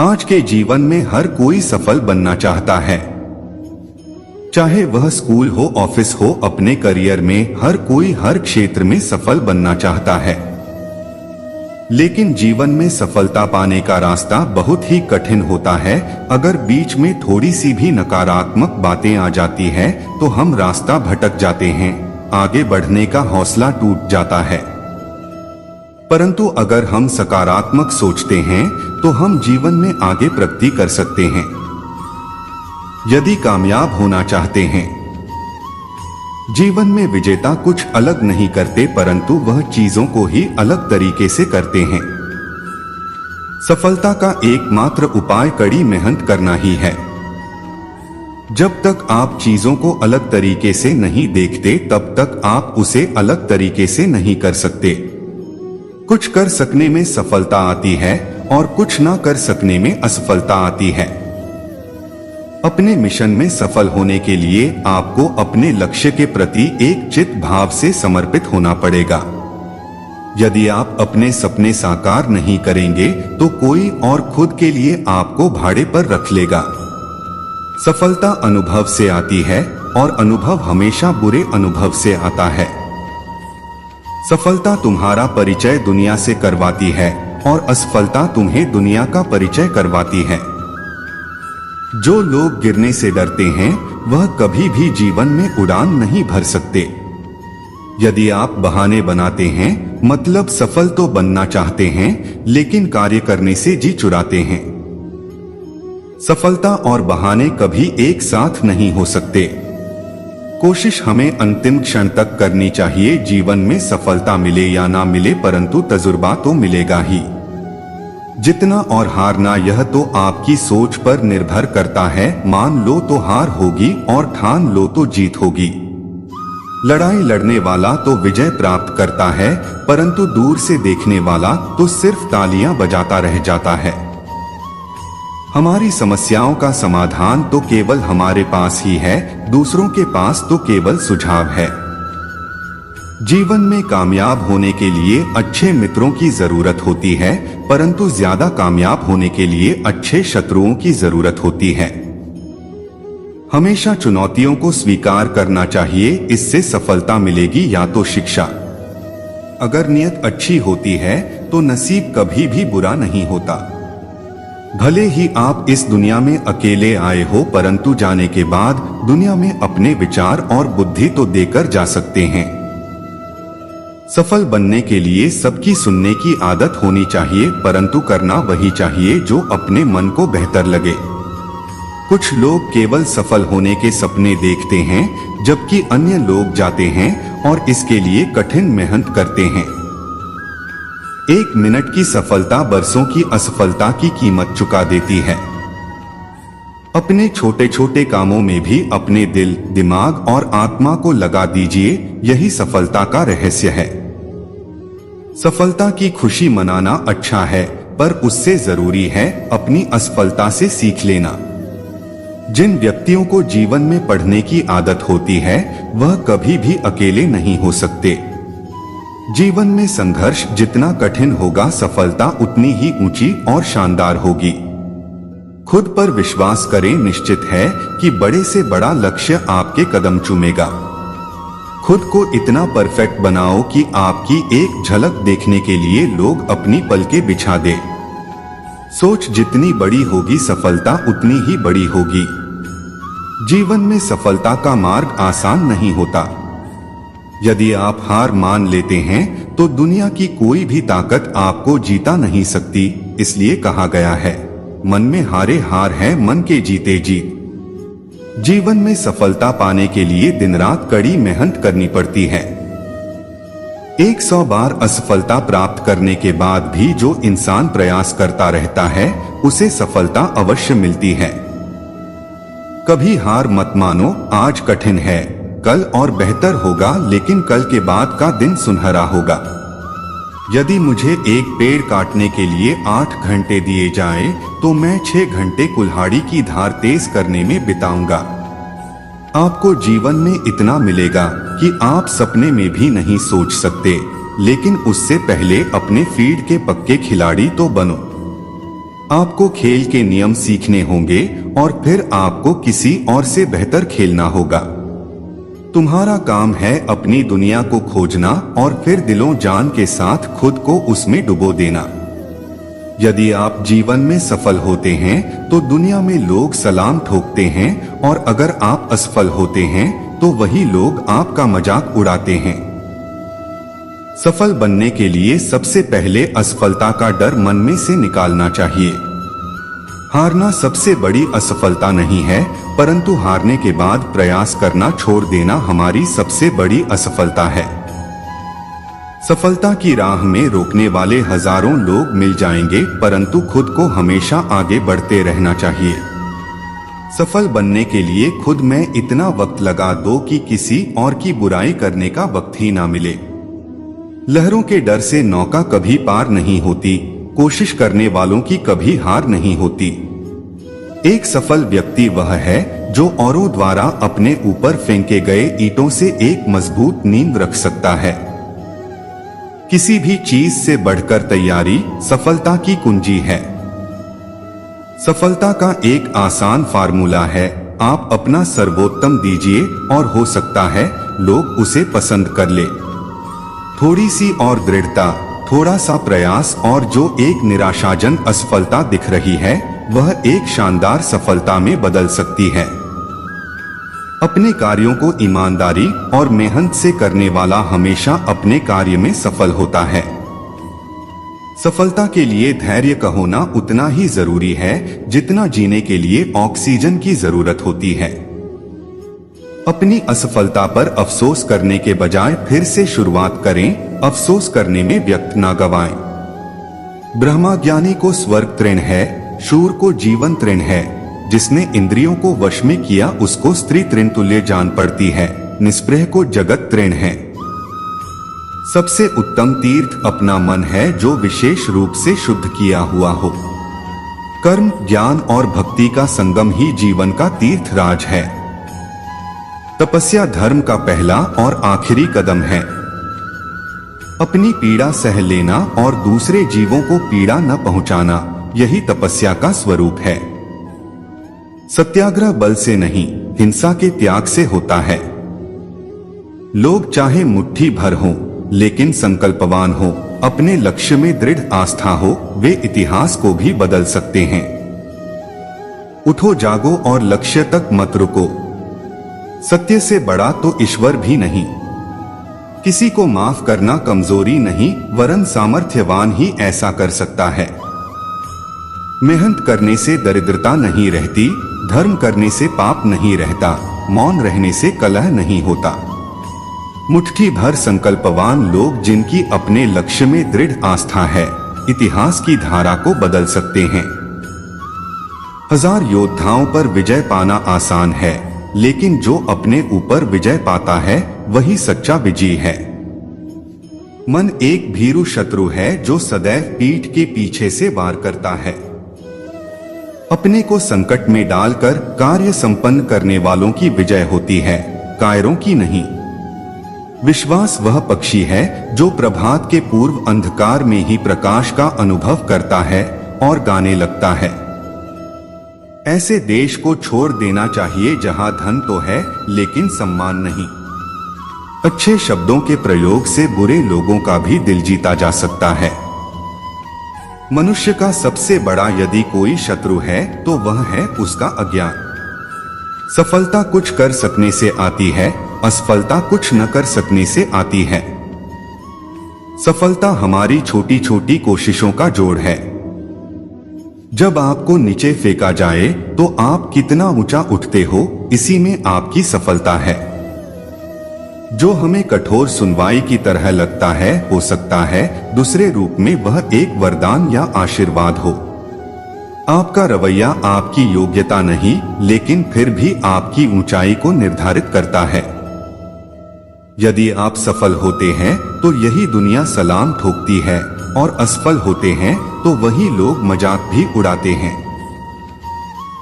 आज के जीवन में हर कोई सफल बनना चाहता है, चाहे वह स्कूल हो, ऑफिस हो, अपने करियर में हर कोई हर क्षेत्र में सफल बनना चाहता है। लेकिन जीवन में सफलता पाने का रास्ता बहुत ही कठिन होता है। अगर बीच में थोड़ी सी भी नकारात्मक बातें आ जाती है तो हम रास्ता भटक जाते हैं, आगे बढ़ने का हौसला टूट जाता है। परंतु अगर हम सकारात्मक सोचते हैं तो हम जीवन में आगे प्रगति कर सकते हैं। यदि कामयाब होना चाहते हैं, जीवन में विजेता कुछ अलग नहीं करते, परंतु वह चीजों को ही अलग तरीके से करते हैं। सफलता का एकमात्र उपाय कड़ी मेहनत करना ही है। जब तक आप चीजों को अलग तरीके से नहीं देखते, तब तक आप उसे अलग तरीके से नहीं कर सकते। कुछ कर सकने में सफलता आती है और कुछ ना कर सकने में असफलता आती है। अपने मिशन में सफल होने के लिए आपको अपने लक्ष्य के प्रति एक चित्त भाव से समर्पित होना पड़ेगा। यदि आप अपने सपने साकार नहीं करेंगे तो कोई और खुद के लिए आपको भाड़े पर रख लेगा। सफलता अनुभव से आती है और अनुभव हमेशा बुरे अनुभव से आता है। सफलता तुम्हारा परिचय दुनिया से करवाती है और असफलता तुम्हें दुनिया का परिचय करवाती है। जो लोग गिरने से डरते हैं वह कभी भी जीवन में उड़ान नहीं भर सकते। यदि आप बहाने बनाते हैं, मतलब सफल तो बनना चाहते हैं लेकिन कार्य करने से जी चुराते हैं। सफलता और बहाने कभी एक साथ नहीं हो सकते। कोशिश हमें अंतिम क्षण तक करनी चाहिए। जीवन में सफलता मिले या ना मिले, परंतु तजुर्बा तो मिलेगा ही। जितना और हारना यह तो आपकी सोच पर निर्भर करता है। मान लो तो हार होगी और ठान लो तो जीत होगी। लड़ाई लड़ने वाला तो विजय प्राप्त करता है, परंतु दूर से देखने वाला तो सिर्फ तालियां बजाता रह जाता है। हमारी समस्याओं का समाधान तो केवल हमारे पास ही है, दूसरों के पास तो केवल सुझाव है। जीवन में कामयाब होने के लिए अच्छे मित्रों की जरूरत होती है, परंतु ज्यादा कामयाब होने के लिए अच्छे शत्रुओं की जरूरत होती है। हमेशा चुनौतियों को स्वीकार करना चाहिए, इससे सफलता मिलेगी या तो शिक्षा। अगर नियत अच्छी होती है तो नसीब कभी भी बुरा नहीं होता। भले ही आप इस दुनिया में अकेले आए हो, परंतु जाने के बाद दुनिया में अपने विचार और बुद्धि तो देकर जा सकते हैं। सफल बनने के लिए सबकी सुनने की आदत होनी चाहिए, परंतु करना वही चाहिए जो अपने मन को बेहतर लगे। कुछ लोग केवल सफल होने के सपने देखते हैं, जबकि अन्य लोग जाते हैं और इसके लिए कठिन मेहनत करते हैं। 1 मिनट की सफलता बरसों की असफलता की कीमत चुका देती है। अपने छोटे छोटे कामों में भी अपने दिल, दिमाग और आत्मा को लगा दीजिए, यही सफलता का रहस्य है। सफलता की खुशी मनाना अच्छा है, पर उससे जरूरी है अपनी असफलता से सीख लेना। जिन व्यक्तियों को जीवन में पढ़ने की आदत होती है वह कभी भी अकेले नहीं हो सकते। जीवन में संघर्ष जितना कठिन होगा, सफलता उतनी ही ऊंची और शानदार होगी। खुद पर विश्वास करें, निश्चित है कि बड़े से बड़ा लक्ष्य आपके कदम चूमेगा। खुद को इतना परफेक्ट बनाओ कि आपकी एक झलक देखने के लिए लोग अपनी पलकें बिछा दे। सोच जितनी बड़ी होगी, सफलता उतनी ही बड़ी होगी। जीवन में सफलता का मार्ग आसान नहीं होता। यदि आप हार मान लेते हैं तो दुनिया की कोई भी ताकत आपको जीता नहीं सकती। इसलिए कहा गया है, मन में हारे हार है, मन के जीते जीत। जीवन में सफलता पाने के लिए दिन रात कड़ी मेहनत करनी पड़ती है। 100 बार असफलता प्राप्त करने के बाद भी जो इंसान प्रयास करता रहता है उसे सफलता अवश्य मिलती है। कभी हार मत मानो। आज कठिन है, कल और बेहतर होगा, लेकिन कल के बाद का दिन सुनहरा होगा। यदि मुझे एक पेड़ काटने के लिए 8 घंटे दिए जाएं, तो मैं 6 घंटे कुल्हाड़ी की धार तेज करने में बिताऊंगा। आपको जीवन में इतना मिलेगा कि आप सपने में भी नहीं सोच सकते, लेकिन उससे पहले अपने फील्ड के पक्के खिलाड़ी तो बनो। आपको खेल के नियम सीखने होंगे और फिर आपको किसी और से बेहतर खेलना होगा। तुम्हारा काम है अपनी दुनिया को खोजना और फिर दिलों जान के साथ खुद को उसमें डुबो देना। यदि आप जीवन में सफल होते हैं तो दुनिया में लोग सलाम ठोकते हैं, और अगर आप असफल होते हैं तो वही लोग आपका मजाक उड़ाते हैं। सफल बनने के लिए सबसे पहले असफलता का डर मन में से निकालना चाहिए। हारना सबसे बड़ी असफलता नहीं है, परंतु हारने के बाद प्रयास करना छोड़ देना हमारी सबसे बड़ी असफलता है। सफलता की राह में रोकने वाले हजारों लोग मिल जाएंगे, परंतु खुद को हमेशा आगे बढ़ते रहना चाहिए। सफल बनने के लिए खुद में इतना वक्त लगा दो कि किसी और की बुराई करने का वक्त ही ना मिले। लहरों के डर से नौका कभी पार नहीं होती, कोशिश करने वालों की कभी हार नहीं होती। एक सफल व्यक्ति वह है जो औरों द्वारा अपने ऊपर फेंके गए ईंटों से एक मजबूत नींव रख सकता है। किसी भी चीज से बढ़कर तैयारी सफलता की कुंजी है। सफलता का एक आसान फार्मूला है, आप अपना सर्वोत्तम दीजिए और हो सकता है लोग उसे पसंद कर ले। थोड़ी सी और दृढ़ता, थोड़ा सा प्रयास और जो एक निराशाजन असफलता दिख रही है वह एक शानदार सफलता में बदल सकती है। अपने कार्यों को ईमानदारी और मेहनत से करने वाला हमेशा अपने कार्य में सफल होता है। सफलता के लिए धैर्य का होना उतना ही जरूरी है जितना जीने के लिए ऑक्सीजन की जरूरत होती है। अपनी असफलता पर अफसोस करने के बजाय फिर से शुरुआत करें, अफसोस करने में व्यक्त ना गवाएं। ब्रह्मज्ञानी को स्वर्ग तृण है, शूर को जीवन तृण है। जिसने इंद्रियों को वश में किया उसको स्त्री तृण तुल्य जान पड़ती है, निष्प्रह को जगत तृण है। सबसे उत्तम तीर्थ अपना मन है जो विशेष रूप से शुद्ध किया हुआ हो। कर्म, ज्ञान और भक्ति का संगम ही जीवन का तीर्थ राज है। तपस्या धर्म का पहला और आखिरी कदम है। अपनी पीड़ा सह लेना और दूसरे जीवों को पीड़ा न पहुंचाना, यही तपस्या का स्वरूप है। सत्याग्रह बल से नहीं, हिंसा के त्याग से होता है। लोग चाहे मुट्ठी भर हों, लेकिन संकल्पवान हो, अपने लक्ष्य में दृढ़ आस्था हो, वे इतिहास को भी बदल सकते हैं। उठो जागो और लक्ष्य तक मत रुको। सत्य से बड़ा तो ईश्वर भी नहीं। किसी को माफ करना कमजोरी नहीं, वरन सामर्थ्यवान ही ऐसा कर सकता है। मेहनत करने से दरिद्रता नहीं रहती, धर्म करने से पाप नहीं रहता, मौन रहने से कलह नहीं होता। मुट्ठी भर संकल्पवान लोग जिनकी अपने लक्ष्य में दृढ़ आस्था है, इतिहास की धारा को बदल सकते हैं। हजार योद्धाओं पर विजय पाना आसान है, लेकिन जो अपने ऊपर विजय पाता है वही सच्चा विजयी है। मन एक भीरू शत्रु है जो सदैव पीठ के पीछे से वार करता है। अपने को संकट में डालकर कार्य संपन्न करने वालों की विजय होती है, कायरों की नहीं। विश्वास वह पक्षी है जो प्रभात के पूर्व अंधकार में ही प्रकाश का अनुभव करता है और गाने लगता है। ऐसे देश को छोड़ देना चाहिए जहां धन तो है लेकिन सम्मान नहीं। अच्छे शब्दों के प्रयोग से बुरे लोगों का भी दिल जीता जा सकता है। मनुष्य का सबसे बड़ा यदि कोई शत्रु है तो वह है उसका अज्ञान। सफलता कुछ कर सकने से आती है, असफलता कुछ न कर सकने से आती है। सफलता हमारी छोटी छोटी कोशिशों का जोड़ है। जब आपको नीचे फेंका जाए तो आप कितना ऊंचा उठते हो, इसी में आपकी सफलता है। जो हमें कठोर सुनवाई की तरह लगता है, हो सकता है दूसरे रूप में वह एक वरदान या आशीर्वाद हो। आपका रवैया आपकी योग्यता नहीं, लेकिन फिर भी आपकी ऊंचाई को निर्धारित करता है। यदि आप सफल होते हैं तो यही दुनिया सलाम ठोकती है, और असफल होते हैं तो वही लोग मजाक भी उड़ाते हैं।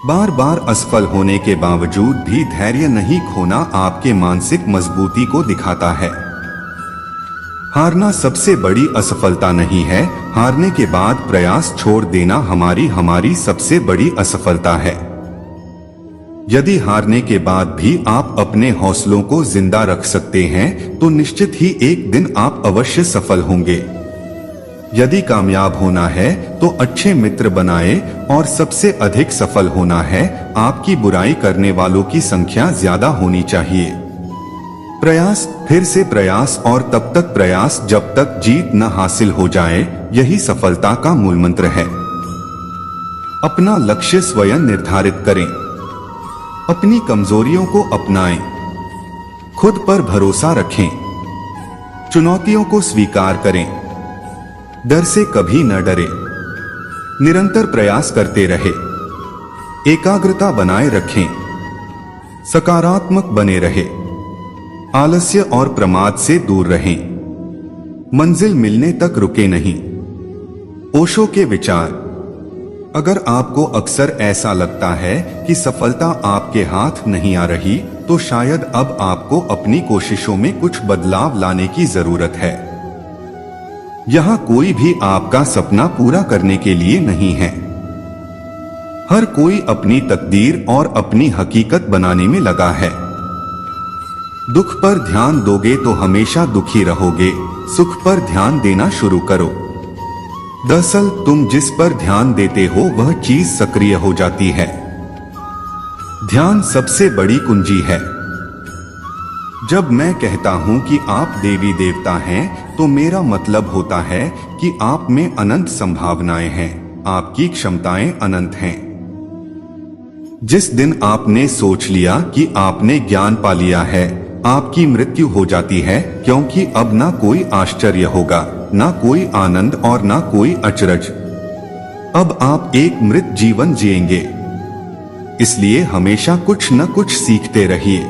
बार बार असफल होने के बावजूद भी धैर्य नहीं खोना आपके मानसिक मजबूती को दिखाता है। हारना सबसे बड़ी असफलता नहीं है, हारने के बाद प्रयास छोड़ देना हमारी सबसे बड़ी असफलता है। यदि हारने के बाद भी आप अपने हौसलों को जिंदा रख सकते हैं तो निश्चित ही एक दिन आप अवश्य सफल होंगे। यदि कामयाब होना है तो अच्छे मित्र बनाए और सबसे अधिक सफल होना है आपकी बुराई करने वालों की संख्या ज्यादा होनी चाहिए। प्रयास, फिर से प्रयास और तब तक प्रयास जब तक जीत न हासिल हो जाए, यही सफलता का मूल मंत्र है। अपना लक्ष्य स्वयं निर्धारित करें, अपनी कमजोरियों को अपनाएं, खुद पर भरोसा रखें, चुनौतियों को स्वीकार करें, डर से कभी न डरे, निरंतर प्रयास करते रहे, एकाग्रता बनाए रखें, सकारात्मक बने रहे, आलस्य और प्रमाद से दूर रहें, मंजिल मिलने तक रुके नहीं। ओशो के विचार। अगर आपको अक्सर ऐसा लगता है कि सफलता आपके हाथ नहीं आ रही, तो शायद अब आपको अपनी कोशिशों में कुछ बदलाव लाने की जरूरत है। यहाँ कोई भी आपका सपना पूरा करने के लिए नहीं है। हर कोई अपनी तकदीर और अपनी हकीकत बनाने में लगा है। दुख पर ध्यान दोगे तो हमेशा दुखी रहोगे, सुख पर ध्यान देना शुरू करो। दरअसल तुम जिस पर ध्यान देते हो वह चीज सक्रिय हो जाती है। ध्यान सबसे बड़ी कुंजी है। जब मैं कहता हूं कि आप देवी देवता हैं, तो मेरा मतलब होता है कि आप में अनंत संभावनाएं हैं, आपकी क्षमताएं अनंत हैं। जिस दिन आपने सोच लिया कि आपने ज्ञान पा लिया है, आपकी मृत्यु हो जाती है, क्योंकि अब ना कोई आश्चर्य होगा, ना कोई आनंद और ना कोई अचरज। अब आप एक मृत जीवन जिएंगे। इसलिए हमेशा कुछ न कुछ सीखते रहिए।